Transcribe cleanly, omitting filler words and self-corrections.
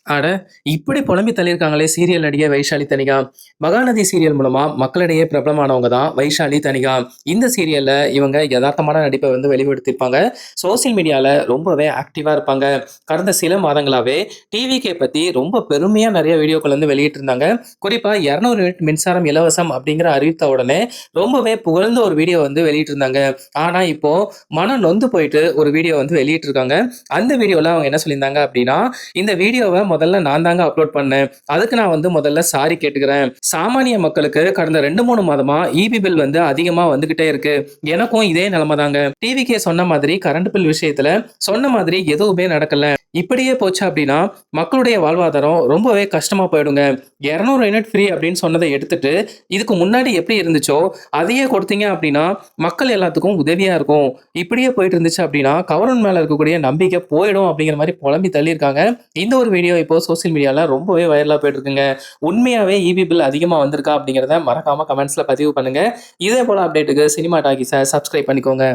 அட! இப்படி புலம்பி தள்ளியிருக்காங்களே சீரியல் நடிகை வைஷாலி தனிகா. மகாநதி சீரியல் மூலமா மக்களிடையே பிரபலமானவங்க தான் வைஷாலி தனிகா. இந்த சீரியல்ல இவங்க எதார்த்தமான நடிப்பை வந்து வெளிப்படுத்தியிருப்பாங்க. சோசியல் மீடியால ரொம்பவே ஆக்டிவா இருப்பாங்க. கடந்த சில மாதங்களாவே டிவிகே பத்தி ரொம்ப பெருமையா நெறைய வீடியோக்கள் வந்து வெளியிட்டிருந்தாங்க. குறிப்பா 200 யூனிட் மின்சாரம் இலவசம் அப்படிங்கிற அறிவித்த உடனே ரொம்பவே புகழ்ந்த ஒரு வீடியோ வந்து வெளியிட்டிருந்தாங்க. ஆனா இப்போ மனம் நொந்து போயிட்டு ஒரு வீடியோ வந்து வெளியிட்டிருக்காங்க. அந்த வீடியோல அவங்க என்ன சொல்லியிருந்தாங்க அப்படின்னா, இந்த வீடியோவ முதல்ல நான் தாங்க அப்லோட் பண்ணேன். அதுக்கு நான் வந்து முதல்ல சாரி கேட்டுக்கிறேன். சாமானிய மக்களுக்கு கடந்த 2, 3 மாதமா ஈபி பில் வந்து அதிகமா வந்துகிட்டே இருக்கு. எனக்கும் இதே நிலைமை தாங்க. டிவிக்கே சொன்ன மாதிரி கரண்ட் பில் விஷயத்துல சொன்ன மாதிரி எதுவுமே நடக்கல. இப்படியே போச்சு அப்படின்னா மக்களுடைய வாழ்வாதாரம் ரொம்பவே கஷ்டமா போயிடுங்க. 200 யூனிட் ஃப்ரீ அப்படின்னு சொன்னதை எடுத்துட்டு இதுக்கு முன்னாடி எப்படி இருந்துச்சோ அதையே கொடுத்தீங்க அப்படின்னா மக்கள் எல்லாத்துக்கும் உதவியா இருக்கும். இப்படியே போயிட்டு இருந்துச்சு அப்படின்னா கவர்மெண்ட் மேல இருக்கக்கூடிய நம்பிக்கை போயிடும் அப்படிங்கிற மாதிரி புலம்பி தள்ளியிருக்காங்க. இந்த ஒரு வீடியோ இப்போ சோசியல் மீடியால ரொம்பவே வைரலா போயிட்டு இருக்குங்க. உண்மையாவே ஈபி பில் அதிகமா வந்திருக்கா அப்படிங்கிறத மறக்காம கமெண்ட்ஸ்ல பதிவு பண்ணுங்க. இதே போல அப்டேட்டுக்கு சினிமா டாக்கீஸை சப்ஸ்கிரைப் பண்ணிக்கோங்க.